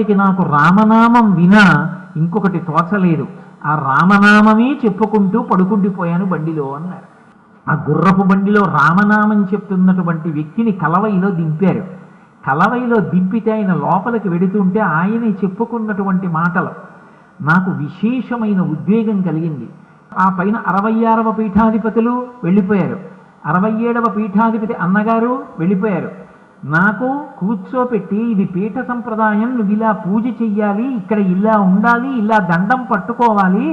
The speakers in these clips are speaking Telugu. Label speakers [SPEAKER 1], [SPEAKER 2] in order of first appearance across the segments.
[SPEAKER 1] అప్పటికి నాకు రామనామం వినా ఇంకొకటి తోచలేదు. ఆ రామనామమే చెప్పుకుంటూ పడుకుండిపోయాను బండిలో అన్నారు. ఆ గుర్రపు బండిలో రామనామం చెప్తున్నటువంటి వ్యక్తిని కలవైలో దింపారు. కలవైలో దింపితే ఆయన లోపలికి వెడుతుంటే ఆయనే చెప్పుకున్నటువంటి మాటలు నాకు విశేషమైన ఉద్వేగం కలిగింది. ఆ పైన 66వ పీఠాధిపతులు వెళ్ళిపోయారు, 67వ పీఠాధిపతి అన్నగారు వెళ్ళిపోయారు. నాకు కూర్చోపెట్టి ఇది పీఠ సంప్రదాయం, నువ్వు ఇలా పూజ చెయ్యాలి, ఇక్కడ ఇలా ఉండాలి, ఇలా దండం పట్టుకోవాలి,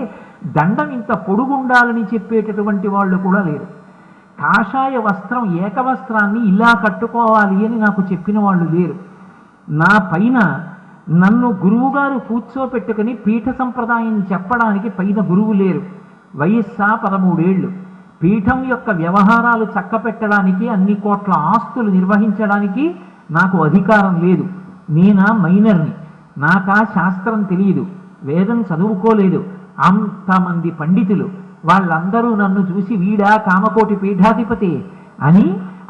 [SPEAKER 1] దండం ఇంత పొడుగుండాలని చెప్పేటటువంటి వాళ్ళు కూడా లేరు. కాషాయ వస్త్రం ఏకవస్త్రాన్ని ఇలా కట్టుకోవాలి అని నాకు చెప్పిన వాళ్ళు లేరు. నా పైన నన్ను గురువుగారు కూర్చోపెట్టుకుని పీఠ సంప్రదాయం చెప్పడానికి పైన గురువు లేరు. వయస్సా 13 ఏళ్ళు. పీఠం యొక్క వ్యవహారాలు చక్కపెట్టడానికి, అన్ని కోట్ల ఆస్తులు నిర్వహించడానికి నాకు అధికారం లేదు. నేనా మైనర్ని, నాకా శాస్త్రం తెలియదు, వేదం చదువుకోలేదు. అంతమంది పండితులు వాళ్ళందరూ నన్ను చూసి వీడా కామకోటి పీఠాధిపతి అని,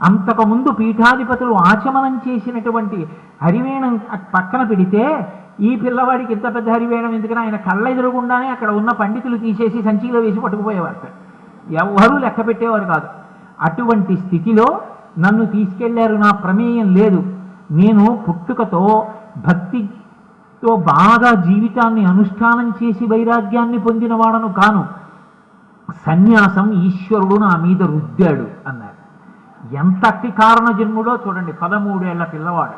[SPEAKER 1] అంతకుముందు పీఠాధిపతులు ఆచమనం చేసినటువంటి హరివేణం పక్కన పెడితే ఈ పిల్లవాడికి ఇంత పెద్ద హరివేణం ఎందుకని ఆయన కళ్ళ ఎదురుగుండానే అక్కడ ఉన్న పండితులు తీసేసి సంచిలో వేసి పట్టుకుపోయేవారు. ఎవ్వరూ లెక్క పెట్టేవారు కాదు. అటువంటి స్థితిలో నన్ను తీసుకెళ్లారు. నా ప్రమేయం లేదు. నేను పుట్టుకతో భక్తితో బాగా జీవితాన్ని అనుష్ఠానం చేసి వైరాగ్యాన్ని పొందినవాడను కాను. సన్యాసం ఈశ్వరుడు నా మీద రుద్దాడు అన్నారు. ఎంత అట్టి కారణ జన్ముడో చూడండి. 13 ఏళ్ల పిల్లవాడు,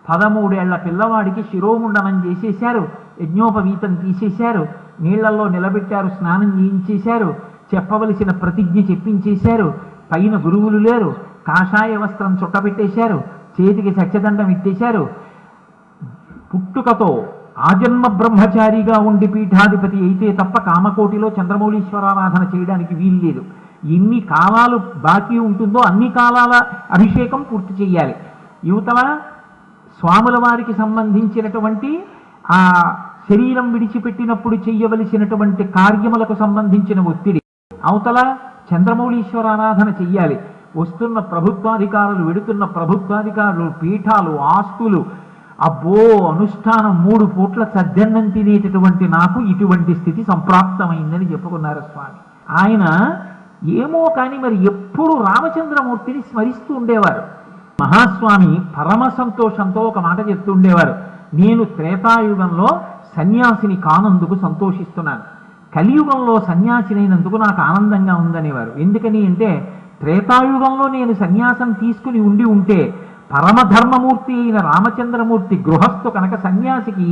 [SPEAKER 1] 13 ఏళ్ల పిల్లవాడికి శిరోముండనం చేసేశారు, యజ్ఞోపవీతం తీసేశారు, నీళ్లలో నిలబెట్టారు, స్నానం చేయించేశారు, చెప్పవలసిన ప్రతిజ్ఞ చెప్పించేశారు. పైన గురువులు లేరు, కాషాయ వస్త్రం చుట్టబెట్టేశారు, చేతికి సత్యదండం ఇట్టేశారు. పుట్టుకతో ఆజన్మ బ్రహ్మచారిగా ఉండి పీఠాధిపతి అయితే తప్ప కామకోటిలో చంద్రమౌళీశ్వరారాధన చేయడానికి వీలు లేదు. ఎన్ని కాలాలు బాకీ ఉంటుందో అన్ని కాలాల అభిషేకం పూర్తి చేయాలి. యువతల స్వాముల వారికి సంబంధించినటువంటి ఆ శరీరం విడిచిపెట్టినప్పుడు చెయ్యవలసినటువంటి కార్యములకు సంబంధించిన ఒత్తిడి, అవతల చంద్రమౌళీశ్వరారాధన చెయ్యాలి. వస్తున్న ప్రభుత్వాధికారులు, వెడుతున్న ప్రభుత్వాధికారులు, పీఠాలు, ఆస్తులు, అబ్బో అనుష్ఠానం 3 పూట్ల సద్దన్నం తినేటటువంటి నాకు ఇటువంటి స్థితి సంప్రాప్తమైందని చెప్పుకున్నారు స్వామి. ఆయన ఏమో కానీ మరి ఎప్పుడు రామచంద్రమూర్తిని స్మరిస్తూ ఉండేవారు. మహాస్వామి పరమ సంతోషంతో ఒక మాట చెప్తుండేవారు, నేను త్రేతాయుగంలో సన్యాసిని కానందుకు సంతోషిస్తున్నాను, కలియుగంలో సన్యాసినైనందుకు నాకు ఆనందంగా ఉందనేవారు. ఎందుకని అంటే త్రేతాయుగంలో నేను సన్యాసం తీసుకుని ఉంటే పరమధర్మమూర్తి అయిన రామచంద్రమూర్తి గృహస్థు కనుక సన్యాసికి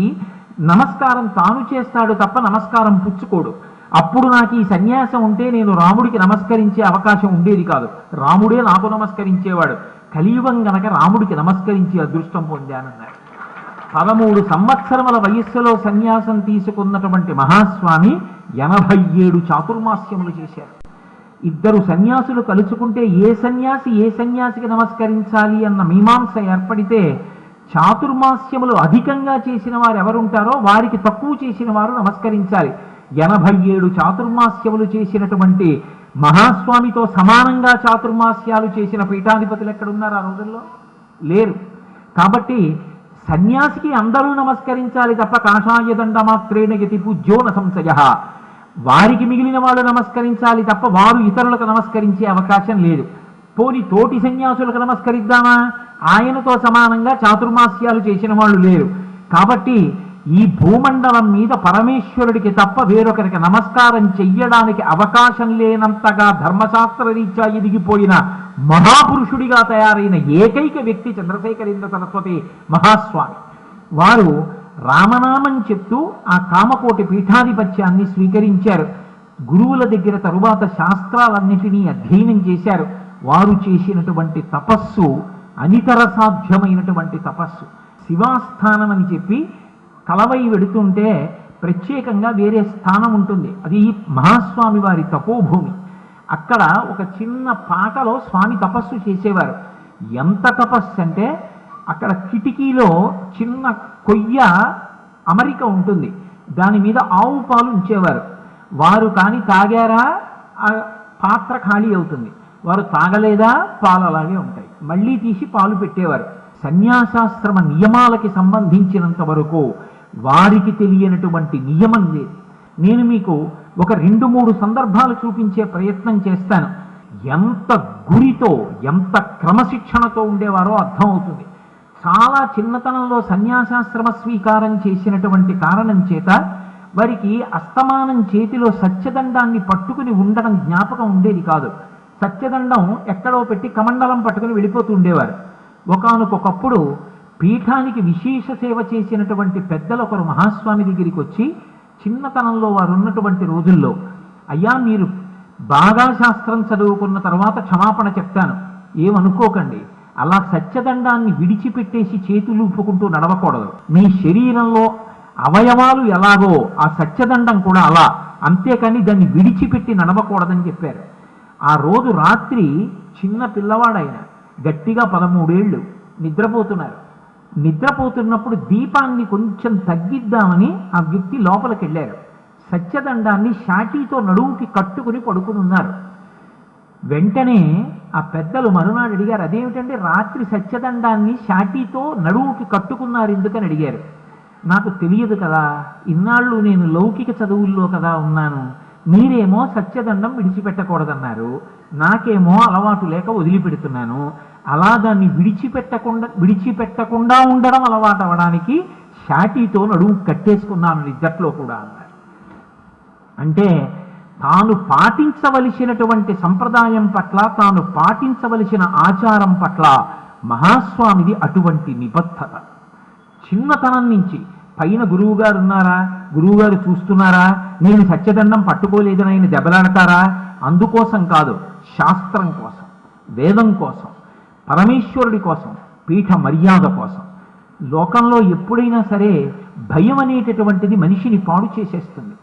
[SPEAKER 1] నమస్కారం తాను చేస్తాడు తప్ప నమస్కారం పుచ్చుకోడు. అప్పుడు నాకు ఈ సన్యాసం ఉంటే నేను రాముడికి నమస్కరించే అవకాశం ఉండేది కాదు, రాముడే నాకు నమస్కరించేవాడు. కలియుగం గనక రాముడికి నమస్కరించే అదృష్టం పొందానన్నారు. 13 సంవత్సరముల వయస్సులో సన్యాసం తీసుకున్నటువంటి మహాస్వామి 87 చాతుర్మాస్యములు చేశారు. 2 సన్యాసులు కలుసుకుంటే ఏ సన్యాసికి నమస్కరించాలి అన్న మీమాంస ఏర్పడితే చాతుర్మాస్యములు అధికంగా చేసిన వారు ఎవరుంటారో వారికి తక్కువ చేసిన వారు నమస్కరించాలి. 87 చాతుర్మాస్యములు చేసినటువంటి మహాస్వామితో సమానంగా చాతుర్మాస్యాలు చేసిన పీఠాధిపతులు ఎక్కడున్నారు? ఆ రోజుల్లో లేరు. కాబట్టి సన్యాసికి అందరూ నమస్కరించాలి తప్ప కాషాయ దండ మాత్రేణ యతి పూజ్యో న సంశయ, వారికి మిగిలిన వాళ్ళు నమస్కరించాలి తప్ప వారు ఇతరులకు నమస్కరించే అవకాశం లేదు. పోని తోటి సన్యాసులకు నమస్కరిద్దామా? ఆయనతో సమానంగా చాతుర్మాస్యాలు చేసిన వాళ్ళు లేరు. కాబట్టి ఈ భూమండలం మీద పరమేశ్వరుడికి తప్ప వేరొకరికి నమస్కారం చెయ్యడానికి అవకాశం లేనంతగా ధర్మశాస్త్ర రీత్యా ఎదిగిపోయిన మహాపురుషుడిగా తయారైన ఏకైక వ్యక్తి చంద్రశేఖరేంద్ర సరస్వతి మహాస్వామి. వారు రామనామం చెప్తూ ఆ కామకోటి పీఠాధిపత్యాన్ని స్వీకరించారు. గురువుల దగ్గర తరువాత శాస్త్రాలన్నిటినీ అధ్యయనం చేశారు. వారు చేసినటువంటి తపస్సు అనితర సాధ్యమైనటువంటి తపస్సు. శివాస్థానం అని చెప్పి కలవై వెడుతుంటే ప్రత్యేకంగా వేరే స్థానం ఉంటుంది, అది మహాస్వామి వారి తపోభూమి. అక్కడ ఒక చిన్న పాకలో స్వామి తపస్సు చేసేవారు. ఎంత తపస్సు అంటే అక్కడ కిటికీలో చిన్న కొయ్య అమరిక ఉంటుంది, దాని మీద ఆవు పాలు ఉంచేవారు. వారు కానీ తాగారా ఆ పాత్ర ఖాళీ అవుతుంది, వారు తాగలేదా పాలు అలాగే ఉంటాయి. మళ్ళీ తీసి పాలు పెట్టేవారు. సన్యాసాశ్రమ నియమాలకి సంబంధించినంత వరకు వారికి తెలియనటువంటి నియమం లేదు. నేను మీకు ఒక 2-3 సందర్భాలు చూపించే ప్రయత్నం చేస్తాను. ఎంత గురితో, ఎంత క్రమశిక్షణతో ఉండేవారో అర్థమవుతుంది. చాలా చిన్నతనంలో సన్యాసాశ్రమ స్వీకారం చేసినటువంటి కారణం చేత వారికి అస్తమానం చేతిలో సత్యదండాన్ని పట్టుకుని ఉండడం జ్ఞాపకం ఉండేది కాదు. సత్యదండం ఎక్కడో పెట్టి కమండలం పట్టుకుని వెళ్ళిపోతూ ఉండేవారు. ఒకానొకప్పుడు పీఠానికి విశేష సేవ చేసినటువంటి పెద్దలు ఒకరు మహాస్వామి దగ్గరికి వచ్చి, చిన్నతనంలో వారు ఉన్నటువంటి రోజుల్లో, అయ్యా మీరు బాగా శాస్త్రం చదువుకున్న తర్వాత క్షమాపణ చెప్తాను, ఏమనుకోకండి, అలా సత్యదండాన్ని విడిచిపెట్టేసి చేతులు ఊపుకుంటూ నడవకూడదు. మీ శరీరంలో అవయవాలు ఎలాగో ఆ సత్యదండం కూడా అలా, అంతేకాని దాన్ని విడిచిపెట్టి నడవకూడదని చెప్పారు. ఆ రోజు రాత్రి చిన్న పిల్లవాడైన గట్టిగా 13 ఏళ్ళు నిద్రపోతున్నారు. నిద్రపోతున్నప్పుడు దీపాన్ని కొంచెం తగ్గిద్దామని ఆ వ్యక్తి లోపలికి వెళ్ళారు. సత్యదండాన్ని షాటీతో నడువుకి కట్టుకుని పడుకుని ఉన్నారు. వెంటనే ఆ పెద్దలు మరునాడు అడిగారు, అదేమిటంటే రాత్రి సత్యదండాన్ని షాటీతో నడువుకి కట్టుకున్నారు ఎందుకని అడిగారు. నాకు తెలియదు కదా, ఇన్నాళ్ళు నేను లౌకిక చదువుల్లో కదా ఉన్నాను, మీరేమో సత్యదండం విడిచిపెట్టకూడదన్నారు, నాకేమో అలవాటు లేక వదిలిపెడుతున్నాను, అలా దాన్ని విడిచిపెట్టకుండా ఉండడం అలవాటు అవ్వడానికి షాటీతో నడుము కట్టేసుకున్నాను నిద్దట్లో కూడా అన్నారు. అంటే తాను పాటించవలసినటువంటి సంప్రదాయం పట్ల, తాను పాటించవలసిన ఆచారం పట్ల మహాస్వామిది అటువంటి నిబద్ధత. చిన్నతనం నుంచి పైన గురువుగారు ఉన్నారా, గురువుగారు చూస్తున్నారా, నేను సత్యదండం పట్టుకోలేదని ఆయన దెబ్బలాడతారా, అందుకోసం కాదు, శాస్త్రం కోసం, వేదం కోసం, పరమేశ్వరుడి కోసం, పీఠ మర్యాద కోసం. లోకంలో ఎప్పుడైనా సరే భయం అనేటటువంటిది మనిషిని పాడు చేసేస్తుంది.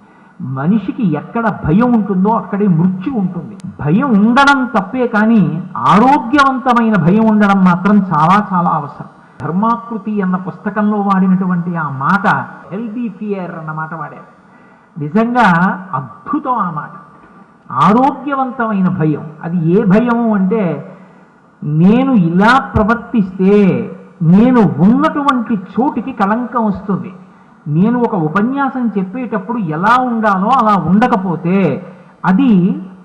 [SPEAKER 1] మనిషికి ఎక్కడ భయం ఉంటుందో అక్కడే మృత్యు ఉంటుంది. భయం ఉండడం తప్పే, కానీ ఆరోగ్యవంతమైన భయం ఉండడం మాత్రం చాలా చాలా అవసరం. ధర్మాకృతి అన్న పుస్తకంలో వాడినటువంటి ఆ మాట, హెల్దీ ఫియర్ అన్న మాట వాడారు. నిజంగా అద్భుతం ఆ మాట. ఆరోగ్యవంతమైన భయం. అది ఏ భయము అంటే, నేను ఇలా ప్రవర్తిస్తే నేను ఉన్నటువంటి చోటికి కళంకం వస్తుంది, నేను ఒక ఉపన్యాసం చెప్పేటప్పుడు ఎలా ఉండాలో అలా ఉండకపోతే అది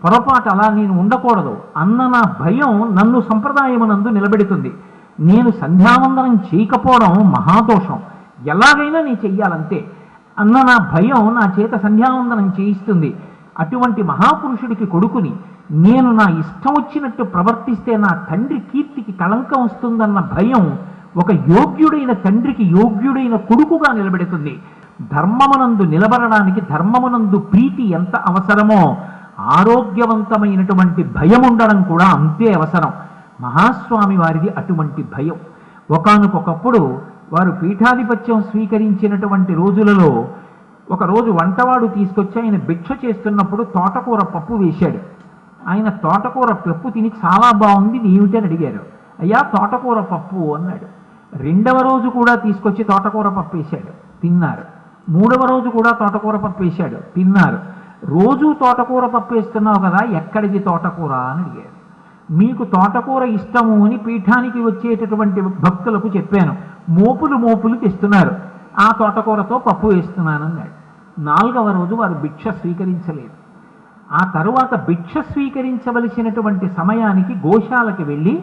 [SPEAKER 1] పొరపాటు, అలా నేను ఉండకూడదు అన్న నా భయం నన్ను సంప్రదాయమునందు నిలబెడుతుంది. నేను సంధ్యావందనం చేయకపోవడం మహాదోషం, ఎలాగైనా నేను చెయ్యాలంతే అన్న నా భయం నా చేత సంధ్యావందనం చేయిస్తుంది. అటువంటి మహాపురుషుడికి కొడుకుని నేను నా ఇష్టం వచ్చినట్టు ప్రవర్తిస్తే నా తండ్రి కీర్తికి కళంకం వస్తుందన్న భయం ఒక యోగ్యుడైన తండ్రికి యోగ్యుడైన కొడుకుగా నిలబెడుతుంది. ధర్మమునందు నిలబడడానికి ధర్మమునందు ప్రీతి ఎంత అవసరమో ఆరోగ్యవంతమైనటువంటి భయం ఉండడం కూడా అంతే అవసరం. మహాస్వామి వారిది అటువంటి భయం. ఒకానొకప్పుడు వారు పీఠాధిపత్యం స్వీకరించినటువంటి రోజులలో ఒకరోజు వంటవాడు తీసుకొచ్చి ఆయన భిక్ష చేస్తున్నప్పుడు తోటకూర పప్పు వేశాడు. ఆయన తోటకూర పప్పు తిని చాలా బాగుంది, ఏమిటని అడిగారు. అయ్యా తోటకూర పప్పు అన్నాడు. 2వ రోజు కూడా తీసుకొచ్చి తోటకూర పప్పు వేశాడు, తిన్నారు. 3వ రోజు కూడా తోటకూర పప్పు వేశాడు, తిన్నారు. రోజు తోటకూర పప్పు వేస్తున్నావు కదా, ఎక్కడిది తోటకూర అని అడిగారు. మీకు తోటకూర ఇష్టము అని పీఠానికి వచ్చేటటువంటి భక్తులకు చెప్పాను, మోపులు తెస్తున్నారు, ఆ తోటకూరతో పప్పు వేస్తున్నాను అన్నాడు. 4వ రోజు వారు భిక్ష స్వీకరించలేదు. ఆ తరువాత భిక్ష స్వీకరించవలసినటువంటి సమయానికి గోశాలకి వెళ్ళి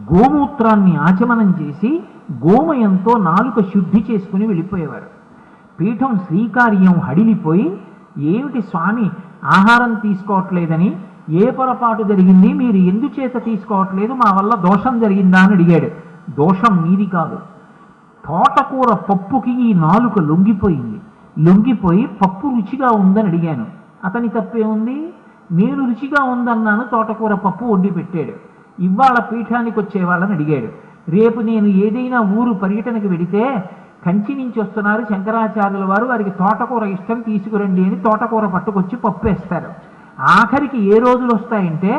[SPEAKER 1] గోమూత్రాన్ని ఆచమనం చేసి గోమయంతో నాలుక శుద్ధి చేసుకుని వెళ్ళిపోయేవారు. పీఠం శ్రీకార్యం హడిలిపోయి, ఏమిటి స్వామి ఆహారం తీసుకోవట్లేదని, ఏ పొరపాటు జరిగింది, మీరు ఎందుచేత తీసుకోవట్లేదు, మా వల్ల దోషం జరిగిందా అని అడిగాడు. దోషం మీది కాదు, తోటకూర పప్పుకి ఈ నాలుక లొంగిపోయి పప్పు రుచిగా ఉందని అడిగాను. అతని తప్పే ఉంది, నేను రుచిగా ఉందన్నాను, తోటకూర పప్పు వండి పెట్టాడు. ఇవాళ పీఠానికి వచ్చే వాళ్ళని అడిగాడు, రేపు నేను ఏదైనా ఊరు పర్యటనకు వెడితే కంచి నుంచి వస్తున్నారు శంకరాచార్యుల వారు, వారికి తోటకూర ఇష్టం, తీసుకురండి అని తోటకూర పట్టుకొచ్చి పప్పు వేస్తారు. ఆఖరికి ఏ రోజులు వస్తాయంటే,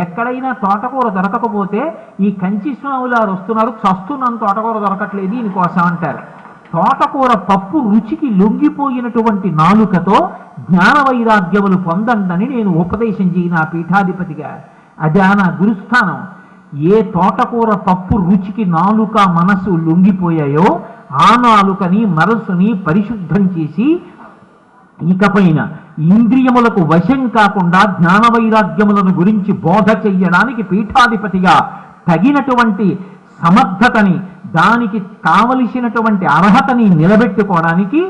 [SPEAKER 1] ఎక్కడైనా తోటకూర దొరకకపోతే ఈ కంచి స్వాములారు వస్తున్నారు, చస్తున్నాను తోటకూర దొరకట్లేదు దీనికోసం అంటారు. తోటకూర పప్పు రుచికి లొంగిపోయినటువంటి నాలుకతో జ్ఞాన వైరాగ్యములు పొందండని నేను ఉపదేశం చేయను ఆ పీఠాధిపతిగా. అదే నా గురుస్థానం. ఏ తోటకూర పప్పు రుచికి నాలుక మనసు లొంగిపోయాయో ఆ నాలుకని మనసుని పరిశుద్ధం చేసి ఇకపైన ఇంద్రియములకు వశం కాకుండా జ్ఞాన వైరాగ్యములను గురించి బోధ చెయ్యడానికి పీఠాధిపతిగా తగినటువంటి సమర్థతని, దానికి కావలసినటువంటి అర్హతని నిలబెట్టుకోవడానికి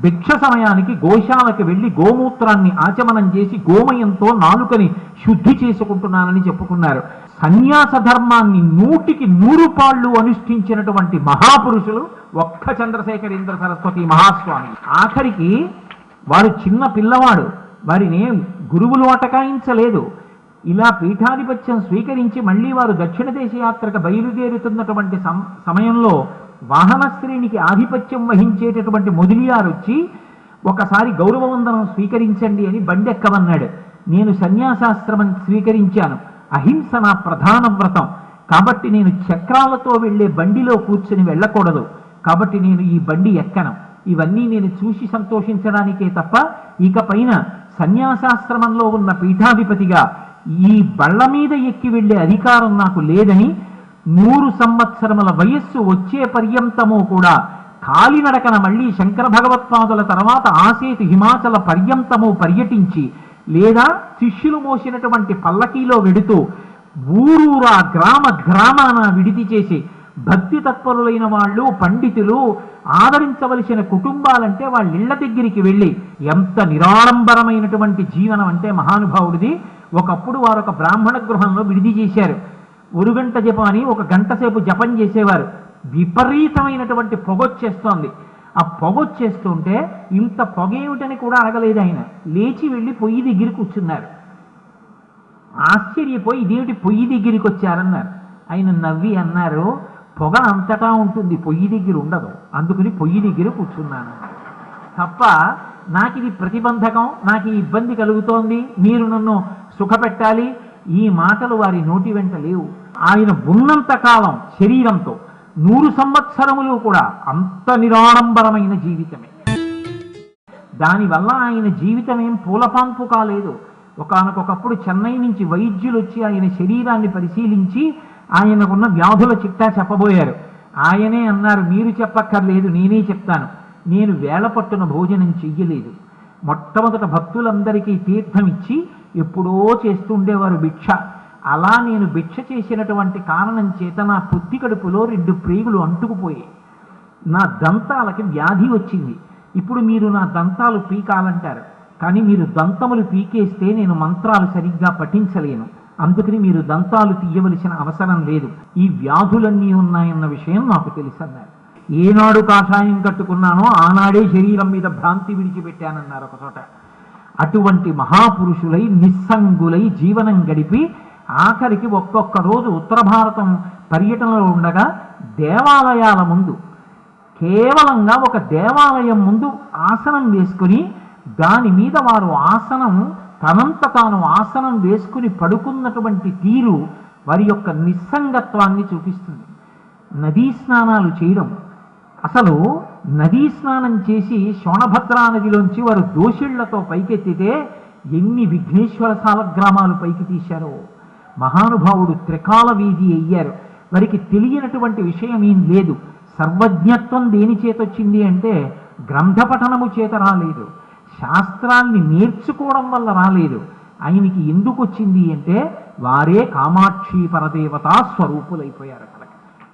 [SPEAKER 1] భిక్ష సమయానికి గోశాలకు వెళ్ళి గోమూత్రాన్ని ఆచమనం చేసి గోమయంతో నాలుకని శుద్ధి చేసుకుంటున్నానని చెప్పుకున్నారు. సన్యాస ధర్మాన్ని 100కి 100 పాళ్ళు అనుష్ఠించినటువంటి మహాపురుషులు ఒక్క చంద్రశేఖరేంద్ర సరస్వతి మహాస్వామి. ఆఖరికి వారు చిన్న పిల్లవాడు, వారిని గురువులు అటకాయించలేదు. ఇలా పీఠాధిపత్యం స్వీకరించి మళ్ళీ వారు దక్షిణ దేశ యాత్రకు బయలుదేరుతున్నటువంటి సమయంలో వాహనశ్రేణికి ఆధిపత్యం వహించేటటువంటి మొదలియారు వచ్చి ఒకసారి గౌరవవందనం స్వీకరించండి అని బండి ఎక్కమన్నాడు. నేను సన్యాసాశ్రమం స్వీకరించాను, అహింస నా ప్రధాన వ్రతం, కాబట్టి నేను చక్రాలతో వెళ్ళే బండిలో కూర్చుని వెళ్ళకూడదు, కాబట్టి నేను ఈ బండి ఎక్కను. ఇవన్నీ నేను చూసి సంతోషించడానికే తప్ప ఇకపైన సన్యాసాశ్రమంలో ఉన్న పీఠాధిపతిగా ఈ బళ్ళ మీద ఎక్కి వెళ్ళే అధికారం నాకు లేదని 100 సంవత్సరముల వయస్సు వచ్చే పర్యంతము కూడా కాలినడకన మళ్ళీ శంకర భగవత్పాదుల తర్వాత ఆసేతు హిమాచల పర్యంతము పర్యటించి లేదా శిష్యులు మోసినటువంటి పల్లకీలో వెడుతూ ఊరూరా గ్రామ గ్రామాన విడిది చేసి భక్తి తత్పరులైన వాళ్ళు, పండితులు, ఆదరించవలసిన కుటుంబాలంటే వాళ్ళ ఇళ్ల దగ్గరికి వెళ్ళి ఎంత నిరాడంబరమైనటువంటి జీవనం అంటే మహానుభావుడిది. ఒకప్పుడు వారు ఒక బ్రాహ్మణ గృహంలో విడిది చేశారు. 1 గంట జపం అని 1 గంట సేపు జపం చేసేవారు. విపరీతమైనటువంటి పొగొచ్చేస్తోంది. ఆ పొగొచ్చేస్తుంటే ఇంత పొగ ఏమిటని కూడా అడగలేదు ఆయన. లేచి వెళ్ళి పొయ్యి దగ్గర కూర్చున్నారు. ఆశ్చర్యపోయి ఇదేమిటి పొయ్యి దగ్గరికి వచ్చారన్నారు. ఆయన నవ్వి అన్నారు, పొగ అంతటా ఉంటుంది, పొయ్యి దగ్గర ఉండదు, అందుకని పొయ్యి దగ్గర కూర్చున్నాను తప్ప నాకు ఇది ప్రతిబంధకం, నాకు ఈ ఇబ్బంది కలుగుతోంది, మీరు నన్ను సుఖపెట్టాలి, ఈ మాటలు వారి నోటి వెంట లేవు. ఆయన ఉన్నంత కాలం శరీరంతో 100 సంవత్సరములు కూడా అంత నిరాడంబరమైన జీవితమే. దానివల్ల ఆయన జీవితం ఏం పూలపాన్పు కాలేదు. ఒకానొకప్పుడు చెన్నై నుంచి వైద్యులు వచ్చి ఆయన శరీరాన్ని పరిశీలించి ఆయనకున్న వ్యాధుల చిట్టా చెప్పబోయారు. ఆయనే అన్నారు, మీరు చెప్పక్కర్లేదు, నేనే చెప్తాను. నేను వేళపట్టున భోజనం చెయ్యలేదు. మొట్టమొదట భక్తులందరికీ తీర్థం ఇచ్చి ఎప్పుడో చేస్తుండేవారు భిక్ష. అలా నేను భిక్ష చేసినటువంటి కారణం చేత నా పొత్తి కడుపులో 2 ప్రేగులు అంటుకుపోయాయి. నా దంతాలకి వ్యాధి వచ్చింది. ఇప్పుడు మీరు నా దంతాలు పీకాలంటారు, కానీ మీరు దంతములు పీకేస్తే నేను మంత్రాలు సరిగ్గా పఠించలేను, అందుకని మీరు దంతాలు తీయవలసిన అవసరం లేదు. ఈ వ్యాధులన్నీ ఉన్నాయన్న విషయం నాకు తెలుసన్నారు. ఏనాడు కాషాయం కట్టుకున్నానో ఆనాడే శరీరం మీద భ్రాంతి విడిచిపెట్టానన్నారు ఒక చోట. అటువంటి మహాపురుషులై నిస్సంగులై జీవనం గడిపి ఆఖరికి ఒక్కొక్క రోజు ఉత్తర భారతం పర్యటనలో ఉండగా దేవాలయాల ముందు, కేవలంగా ఒక దేవాలయం ముందు ఆసనం వేసుకుని దాని మీద వారు ఆసనం తనంత తాను ఆసనం వేసుకుని పడుకున్నటువంటి తీరు వారి యొక్క నిస్సంగత్వాన్ని చూపిస్తుంది. నదీ స్నానాలు చేయడం, అసలు నదీ స్నానం చేసి శోణభద్రా నదిలోంచి వారు దోషిళ్లతో పైకెత్తితే ఎన్ని విఘ్నేశ్వర సాలగ్రామాలు పైకి తీశారో. మహానుభావుడు త్రికాల వీధి అయ్యారు. వారికి తెలియనటువంటి విషయం ఏం లేదు. సర్వజ్ఞత్వం దేని చేతొచ్చింది అంటే గ్రంథపఠనము చేత రాలేదు, శాస్త్రాన్ని నేర్చుకోవడం వల్ల రాలేదు. ఆయనకి ఎందుకు వచ్చింది అంటే వారే కామాక్షి పరదేవతా స్వరూపులైపోయారు.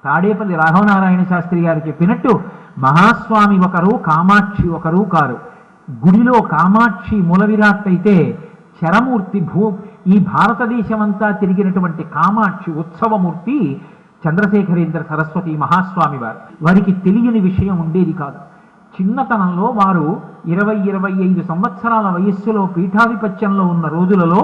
[SPEAKER 1] తాడేపల్లి రాఘవనారాయణ శాస్త్రి గారు చెప్పినట్టు మహాస్వామి ఒకరు, కామాక్షి ఒకరు కారు. గుడిలో కామాక్షి మూల విరాట్ అయితే చరమూర్తి ఈ భారతదేశమంతా తిరిగినటువంటి కామాక్షి ఉత్సవమూర్తి చంద్రశేఖరేంద్ర సరస్వతి మహాస్వామి వారు. వారికి తెలియని విషయం ఉండేది కాదు. చిన్నతనంలో వారు 20-25 సంవత్సరాల వయస్సులో పీఠాధిపత్యంలో ఉన్న రోజులలో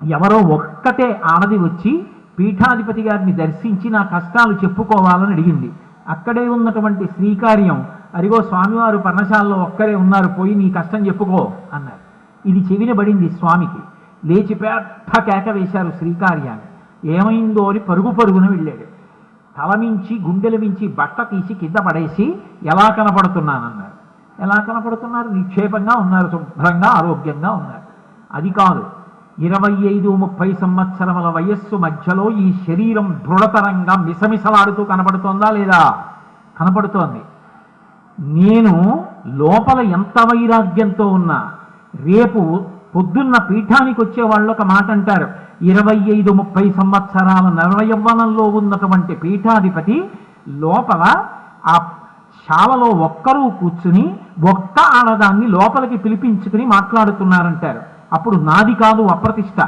[SPEAKER 1] ఎవరో ఒక్కటే ఆడది వచ్చి పీఠాధిపతి గారిని దర్శించి నా కష్టాలు చెప్పుకోవాలని అడిగింది. అక్కడే ఉన్నటువంటి శ్రీకార్యం, అరిగో స్వామివారు పర్ణశాలలో ఒక్కరే ఉన్నారు, పోయి నీ కష్టం చెప్పుకో అన్నారు. ఇది చెవిన పడింది స్వామికి. లేచి పెద్ద కేక వేశారు శ్రీకార్యాన్ని. ఏమైందో అని పరుగున వెళ్ళాడు. తలమించి గుండెల మించి బట్ట తీసి కింద పడేసి ఎలా కనపడుతున్నానన్నారు. ఎలా కనపడుతున్నారు? నిక్షేపంగా ఉన్నారు, శుభ్రంగా ఆరోగ్యంగా ఉన్నారు. అది కాదు, 25-30 సంవత్సరముల వయస్సు మధ్యలో ఈ శరీరం దృఢతరంగా మిసమిసలాడుతూ కనపడుతోందా లేదా? కనపడుతోంది. నేను లోపల ఎంత వైరాగ్యంతో ఉన్నా, రేపు పొద్దున్న పీఠానికి వచ్చే వాళ్ళు ఒక మాట అంటారు, 25-30 సంవత్సరాల నవయవ్వనంలో ఉన్నటువంటి పీఠాధిపతి లోపల ఆ శాలలో ఒక్కరూ కూర్చుని ఒక్క ఆడదాన్ని లోపలికి పిలిపించుకుని మాట్లాడుతున్నారంటారు. అప్పుడు నాది కాదు అప్రతిష్ట,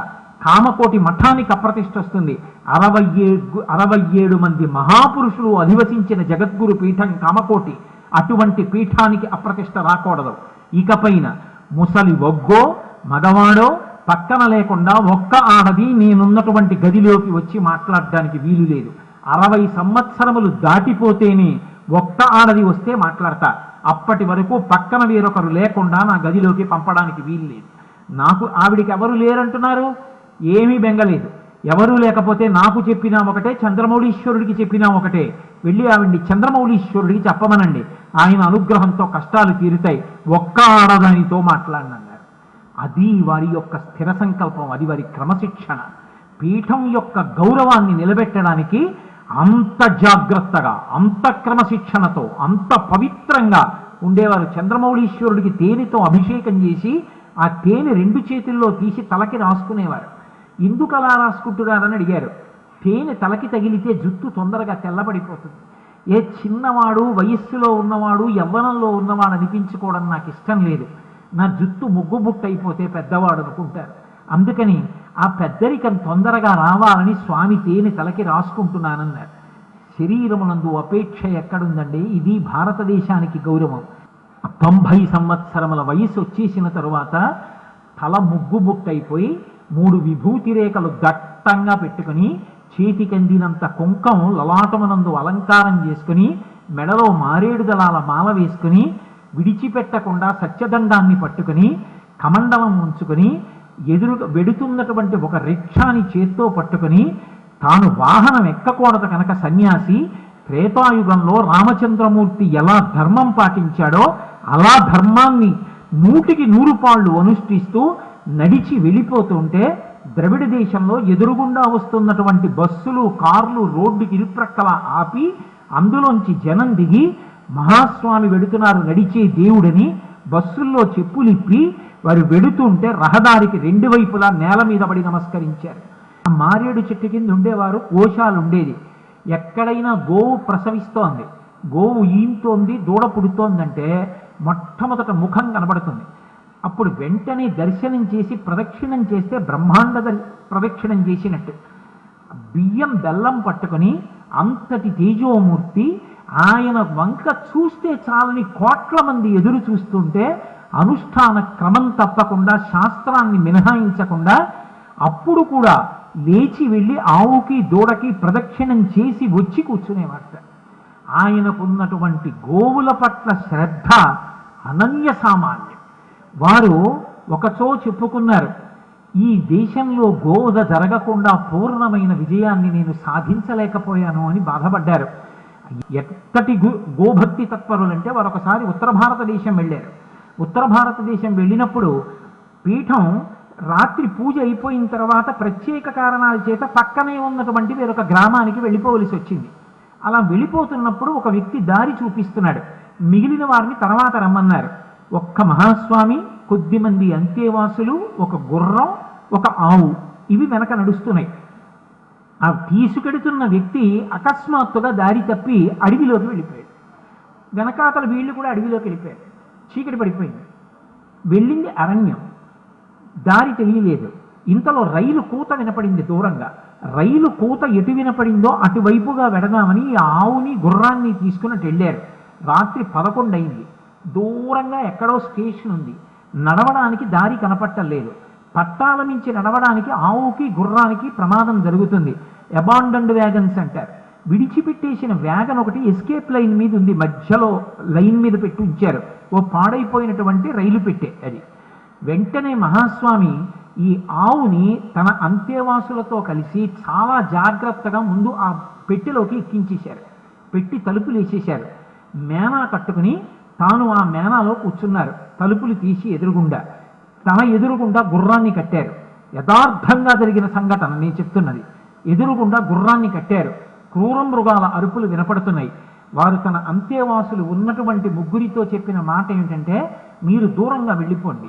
[SPEAKER 1] కామకోటి మఠానికి అప్రతిష్ట వస్తుంది. 67 మంది మహాపురుషులు అధివసించిన జగద్గురు పీఠం కామకోటి. అటువంటి పీఠానికి అప్రతిష్ట రాకూడదు. ఇకపైన ముసలి ఒగ్గో మగవాడో పక్కన లేకుండా ఒక్క ఆడది నేనున్నటువంటి గదిలోకి వచ్చి మాట్లాడడానికి వీలు లేదు. 60 సంవత్సరములు దాటిపోతేనే ఒక్క ఆడది వస్తే మాట్లాడతా. అప్పటి వరకు పక్కన వేరొకరు లేకుండా నా గదిలోకి పంపడానికి వీలు లేదు. నాకు ఆవిడికి ఎవరు లేరంటున్నారు, ఏమీ బెంగలేదు. ఎవరూ లేకపోతే నాకు చెప్పినా ఒకటే, చంద్రమౌళీశ్వరుడికి చెప్పినా ఒకటే. వెళ్ళి ఆవిడ్ని చంద్రమౌళీశ్వరుడికి చెప్పమనండి, ఆయన అనుగ్రహంతో కష్టాలు తీరుతాయి, ఒక్క ఆడదానితో మాట్లాడినన్నారు. అది వారి యొక్క స్థిర సంకల్పం, అది వారి క్రమశిక్షణ. పీఠం యొక్క గౌరవాన్ని నిలబెట్టడానికి అంత జాగ్రత్తగా, అంత క్రమశిక్షణతో, అంత పవిత్రంగా ఉండేవారు. చంద్రమౌళీశ్వరుడికి తేనెతో అభిషేకం చేసి ఆ తేనె 2 చేతుల్లో తీసి తలకి రాసుకునేవారు. ఎందుకు అలా రాసుకుంటున్నారని అడిగారు. తేనె తలకి తగిలితే జుట్టు తొందరగా తెల్లబడిపోతుంది. ఏ చిన్నవాడు, వయస్సులో ఉన్నవాడు, యవ్వనంలో ఉన్నవాడు అనిపించుకోవడం నాకు ఇష్టం లేదు. నా జుట్టు ముగ్గుబుట్టయిపోతే పెద్దవాడు అనుకుంటారు. అందుకని ఆ పెద్దరికం తొందరగా రావాలని స్వామి తేనె తలకి రాసుకుంటున్నానన్నారు. శరీరమునందు అపేక్ష ఎక్కడుందండి? ఇది భారతదేశానికి గౌరవం. 90 సంవత్సరముల వయసు వచ్చేసిన తరువాత తల ముగ్గుబుట్టయిపోయి 3 విభూతి రేఖలు దట్టంగా పెట్టుకుని, చేతికందినంత కుంకం లలాటమునందు అలంకారం చేసుకుని, మెడలో మారేడు దళాల మాల వేసుకుని, విడిచిపెట్టకుండా సత్యదండాన్ని పట్టుకుని, కమండలం ఉంచుకొని, ఎదురుగా వెడుతున్నటువంటి ఒక రిక్షాని చేత్తో పట్టుకుని, తాను వాహనం ఎక్కకూడదు కనుక సన్యాసి, త్రేతాయుగంలో రామచంద్రమూర్తి ఎలా ధర్మం పాటించాడో అలా ధర్మాన్ని 100కి 100 పాళ్ళు అనుష్ఠిస్తూ నడిచి వెళ్ళిపోతుంటే, ద్రవిడ దేశంలో ఎదురుగుండా వస్తున్నటువంటి బస్సులు, కార్లు రోడ్డుకి ఇరుప్రక్కల ఆపి అందులోంచి జనం దిగి, మహాస్వామి వెడుతున్నారు నడిచే దేవుడని బస్సుల్లో చెప్పులిప్పి వారు వెడుతుంటే రహదారికి 2 వైపులా నేల మీద పడి నమస్కరించారు. ఆ మారేడు చెట్టు కింద ఉండేవారు, కోశాలు ఉండేది. ఎక్కడైనా గోవు ప్రసవిస్తోంది, గోవు ఈంతోంది, దూడ పుడుతోందంటే మొట్టమొదట ముఖం కనబడుతుంది. అప్పుడు వెంటనే దర్శనం చేసి ప్రదక్షిణం చేస్తే బ్రహ్మాండ ప్రదక్షిణం చేసినట్టు. బియ్యం బెల్లం పట్టుకొని అంతటి తేజోమూర్తి ఆయన వంక చూస్తే చాలని కోట్ల మంది ఎదురు చూస్తుంటే, అనుష్ఠాన క్రమం తప్పకుండా, శాస్త్రాన్ని మినహాయించకుండా అప్పుడు కూడా లేచి వెళ్ళి ఆవుకి దూడకి ప్రదక్షిణం చేసి వచ్చి కూర్చునేవాట. ఆయనకున్నటువంటి గోవుల పట్ల శ్రద్ధ అనన్య సామాన్యం. వారు ఒకచో చెప్పుకున్నారు, ఈ దేశంలో గోవధ జరగకుండా పూర్ణమైన విజయాన్ని నేను సాధించలేకపోయాను అని బాధపడ్డారు. ఎత్తటి గోభక్తి తత్పరులంటే వారు ఒకసారి ఉత్తర భారతదేశం వెళ్ళారు. ఉత్తర భారతదేశం వెళ్ళినప్పుడు పీఠం రాత్రి పూజ అయిపోయిన తర్వాత ప్రత్యేక కారణాల చేత పక్కనే ఉన్నటువంటి వేరొక గ్రామానికి వెళ్ళిపోవలసి వచ్చింది. అలా వెళ్ళిపోతున్నప్పుడు ఒక వ్యక్తి దారి చూపిస్తున్నాడు. మిగిలిన వారిని తర్వాత రమ్మన్నారు. ఒక్క మహాస్వామి, కొద్దిమంది అంతేవాసులు, ఒక గుర్రం, ఒక ఆవు, ఇవి వెనక నడుస్తున్నాయి. ఆ తీసుకెడుతున్న వ్యక్తి అకస్మాత్తుగా దారి తప్పి అడవిలోకి వెళ్ళిపోయాడు. వెనకాతల వీళ్ళు కూడా అడవిలోకి వెళ్ళిపోయారు. చీకటి పడిపోయింది. వెళ్ళింది అరణ్యం, దారి తెలియలేదు. ఇంతలో రైలు కూత వినపడింది దూరంగా. రైలు కూత ఎటు వినపడిందో అటువైపుగా వెడదామని ఆవుని గుర్రాన్ని తీసుకున్నట్టు వెళ్ళారు. రాత్రి 11 అయింది. దూరంగా ఎక్కడో స్టేషన్ ఉంది. నడవడానికి దారి కనపట్టలేదు. పట్టాల మించి నడవడానికి ఆవుకి గుర్రానికి ప్రమాదం జరుగుతుంది. అబాండన్డ్ వ్యాగన్స్ అంటారు. విడిచిపెట్టేసిన వ్యాగన్ ఒకటి ఎస్కేప్ లైన్ మీద ఉంది, మధ్యలో లైన్ మీద పెట్టి ఉంచారు. ఓ పాడైపోయినటువంటి రైలు పెట్టే అది. వెంటనే మహాస్వామి ఈ ఆవుని తన అంతేవాసులతో కలిసి చాలా జాగ్రత్తగా ముందు ఆ పెట్టెలోకి ఎక్కించేశారు. పెట్టి తలుపులు వేసేశారు. మేనా కట్టుకుని తాను ఆ మేనాలో కూర్చున్నారు. తలుపులు తీసి ఎదురుగుండా, తన ఎదురుగుండా గుర్రాన్ని కట్టారు. యథార్థంగా జరిగిన సంఘటన నేను చెప్తున్నది. ఎదురుగుండా గుర్రాన్ని కట్టారు. క్రూర మృగాల అరుపులు వినపడుతున్నాయి. వారు తన అంతేవాసులు ఉన్నటువంటి ముగ్గురితో చెప్పిన మాట ఏమిటంటే, మీరు దూరంగా వెళ్ళిపోండి.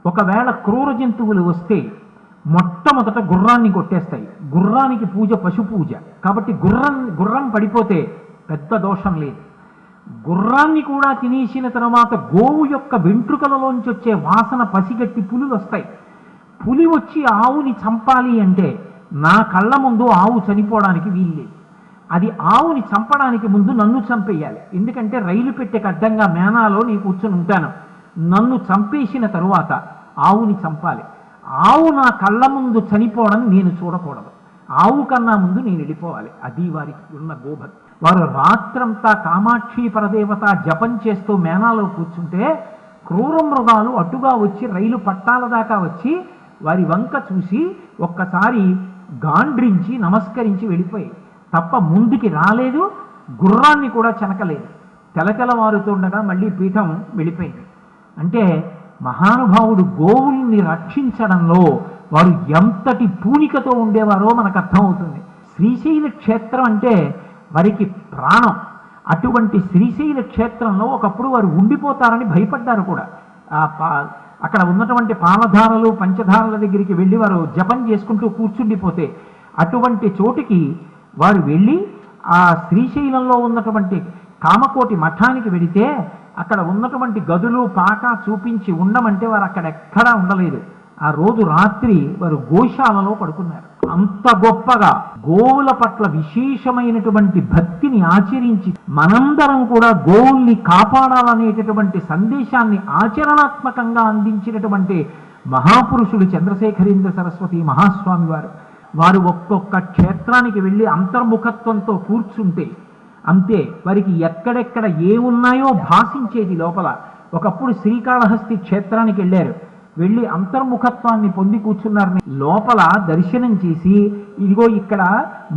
[SPEAKER 1] ఒకవేళ క్రూర జంతువులు వస్తే మొట్టమొదట గుర్రాన్ని కొట్టేస్తాయి. గుర్రానికి పూజ పశు పూజ కాబట్టి గుర్రం పడిపోతే పెద్ద దోషం లేదు. గుర్రాన్ని కూడా తినేసిన తర్వాత గోవు యొక్క వెంట్రుకలలోంచి వచ్చే వాసన పసిగట్టి పులులు వస్తాయి. పులి వచ్చి ఆవుని చంపాలి అంటే నా కళ్ళ ముందు ఆవు చనిపోవడానికి వీల్లేదు. అది ఆవుని చంపడానికి ముందు నన్ను చంపేయాలి. ఎందుకంటే రైలు పెట్టెకి అడ్డంగా మేనాలో నేను కూర్చొని ఉంటాను. నన్ను చంపేసిన తరువాత ఆవుని చంపాలి. ఆవు నా కళ్ళ ముందు చనిపోవడం నేను చూడకూడదు. ఆవు కన్నా ముందు నేను వెళ్ళిపోవాలి. అది వారికి ఉన్న గోభక్తి. వారు రాత్రంతా కామాక్షి పరదేవత జపం చేస్తూ మేనాలో కూర్చుంటే క్రూర మృగాలు అటుగా వచ్చి రైలు పట్టాల దాకా వచ్చి వారి వంక చూసి ఒక్కసారి గాండ్రించి నమస్కరించి వెళ్ళిపోయి తప్ప ముందుకి రాలేదు. గుర్రాన్ని కూడా చెనకలేదు. తెలతెలవారుతుండగా మళ్ళీ పీఠం వెళ్ళిపోయింది. అంటే మహానుభావుడు గోవుల్ని రక్షించడంలో వారు ఎంతటి పూనికతో ఉండేవారో మనకు అర్థమవుతుంది. శ్రీశైల క్షేత్రం అంటే వారికి ప్రాణం. అటువంటి శ్రీశైల క్షేత్రంలో ఒకప్పుడు వారు ఉండిపోతారని భయపడ్డారు కూడా. అక్కడ ఉన్నటువంటి పాలధారలు పంచధారల దగ్గరికి వెళ్ళి వారు జపం చేసుకుంటూ కూర్చుండిపోతే అటువంటి చోటికి వారు వెళ్ళి ఆ శ్రీశైలంలో ఉన్నటువంటి కామకోటి మఠానికి వెడితే అక్కడ ఉన్నటువంటి గదులు పాక చూపించి ఉండమంటే వారు అక్కడ ఎక్కడా ఉండలేదు. ఆ రోజు రాత్రి వారు గోశాలలో పడుకున్నారు. అంత గొప్పగా గోవుల పట్ల విశేషమైనటువంటి భక్తిని ఆచరించి మనందరం కూడా గోవుల్ని కాపాడాలనేటటువంటి సందేశాన్ని ఆచరణాత్మకంగా అందించినటువంటి మహాపురుషుడు చంద్రశేఖరేంద్ర సరస్వతి మహాస్వామి వారు. వారు ఒక్కొక్క క్షేత్రానికి వెళ్ళి అంతర్ముఖత్వంతో కూర్చుంటే అంతే వారికి ఎక్కడెక్కడ ఏమున్నాయో భాషించేది లోపల. ఒకప్పుడు శ్రీకాళహస్తి క్షేత్రానికి వెళ్ళారు. వెళ్ళి అంతర్ముఖత్వాన్ని పొంది కూర్చున్నారు. లోపల దర్శనం చేసి ఇదిగో ఇక్కడ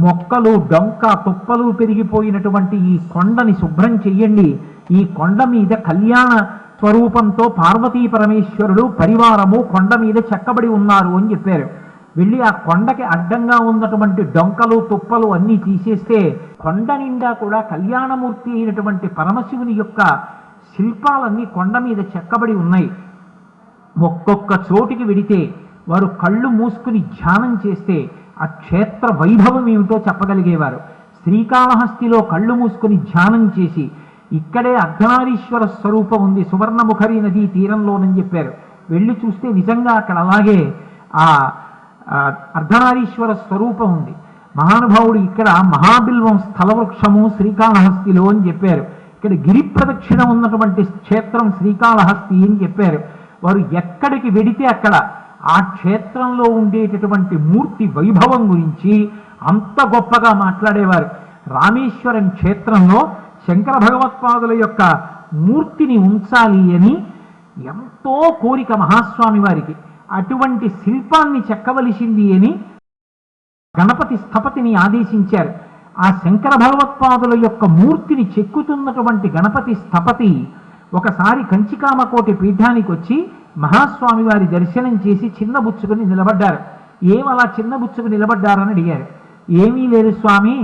[SPEAKER 1] మొక్కలు డొంక తుప్పలు పెరిగిపోయినటువంటి ఈ కొండని శుభ్రం చెయ్యండి. ఈ కొండ మీద కళ్యాణ స్వరూపంతో పార్వతీ పరమేశ్వరుడు పరివారము కొండ మీద చెక్కబడి ఉన్నారు అని చెప్పారు. వెళ్ళి ఆ కొండకి అడ్డంగా ఉన్నటువంటి డొంకలు తుప్పలు అన్నీ తీసేస్తే కొండ నిండా కూడా కళ్యాణమూర్తి అయినటువంటి పరమశివుని యొక్క శిల్పాలన్నీ కొండ మీద చెక్కబడి ఉన్నాయి. ఒక్కొక్క చోటికి వెడితే వారు కళ్ళు మూసుకుని ధ్యానం చేస్తే ఆ క్షేత్ర వైభవం ఏమిటో చెప్పగలిగేవారు. శ్రీకాళహస్తిలో కళ్ళు మూసుకుని ధ్యానం చేసి ఇక్కడే అర్ధనారీశ్వర స్వరూపం ఉంది సువర్ణముఖరి నదీ తీరంలోనని చెప్పారు. వెళ్ళి చూస్తే నిజంగా అక్కడ అలాగే ఆ అర్ధనారీశ్వర స్వరూపం ఉంది. మహానుభావుడు ఇక్కడ మహాబిల్వం స్థలవృక్షము శ్రీకాళహస్తిలో అని చెప్పారు. ఇక్కడ గిరి ప్రదక్షిణ ఉన్నటువంటి క్షేత్రం శ్రీకాళహస్తి అని చెప్పారు. వారు ఎక్కడికి వెడితే అక్కడ ఆ క్షేత్రంలో ఉండేటటువంటి మూర్తి వైభవం గురించి అంత గొప్పగా మాట్లాడేవారు. రామేశ్వరం క్షేత్రంలో శంకర భగవత్పాదుల యొక్క మూర్తిని ఉంచాలి అని ఎంతో కోరిక మహాస్వామి వారికి. అటువంటి శిల్పాన్ని చెక్కవలసింది అని గణపతి స్థపతిని ఆదేశించారు. ఆ శంకర భగవత్పాదుల యొక్క మూర్తిని చెక్కుతున్నటువంటి గణపతి స్థపతి ఒకసారి కంచికామకోటి పీఠానికి వచ్చి మహాస్వామి వారి దర్శనం చేసి చిన్నబుచ్చుకుని నిలబడ్డారు. ఏమలా చిన్నబుచ్చుకు నిలబడ్డారని అడిగారు. ఏమీ లేదు స్వామి,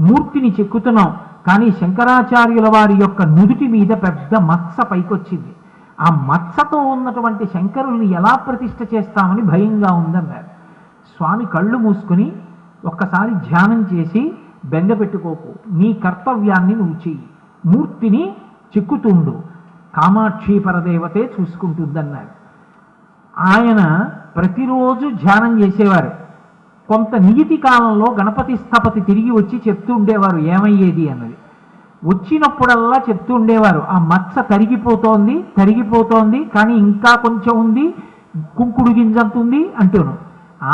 [SPEAKER 1] మూర్తిని చెక్కుతున్నాం, కానీ శంకరాచార్యుల వారి యొక్క నుదుటి మీద పెద్ద మత్స పైకొచ్చింది. ఆ మత్సతో ఉన్నటువంటి శంకరుల్ని ఎలా ప్రతిష్ఠ చేస్తామని భయంగా ఉందన్నారు. స్వామి కళ్ళు మూసుకుని ఒక్కసారి ధ్యానం చేసి బెంగ పెట్టుకోకు, నీ కర్తవ్యాన్ని నువ్వు చెయ్యి, మూర్తిని చెక్కుతుండు, కామాక్షి పరదేవతే చూసుకుంటుందన్నారు. ఆయన ప్రతిరోజు ధ్యానం చేసేవారు. కొంత నియతి కాలంలో గణపతి స్థపతి తిరిగి వచ్చి చెప్తూ ఉండేవారు ఏమయ్యేది అన్నది. వచ్చినప్పుడల్లా చెప్తూ ఉండేవారు ఆ మత్స తరిగిపోతోంది కానీ ఇంకా కొంచెం ఉంది, కుంకుడు గింజంతుంది అంటూను.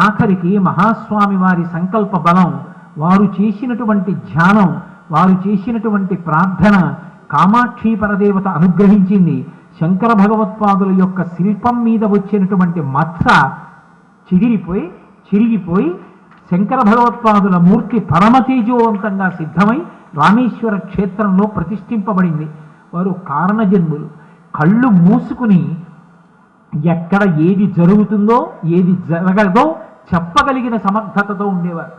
[SPEAKER 1] ఆఖరికి మహాస్వామి వారి సంకల్ప బలం, వారు చేసినటువంటి ధ్యానం, వారు చేసినటువంటి ప్రార్థన కామాక్షి పరదేవత అనుగ్రహించింది. శంకర భగవత్పాదుల యొక్క శిల్పం మీద వచ్చినటువంటి మత్స చిరిగిపోయి శంకర భగవత్పాదుల మూర్తి పరమతేజోవంతంగా సిద్ధమై రామేశ్వర క్షేత్రంలో ప్రతిష్ఠింపబడింది. వారు కారణజన్ములు. కళ్ళు మూసుకుని ఎక్కడ ఏది జరుగుతుందో ఏది జరగదో చెప్పగలిగిన సమర్థతతో ఉండేవారు.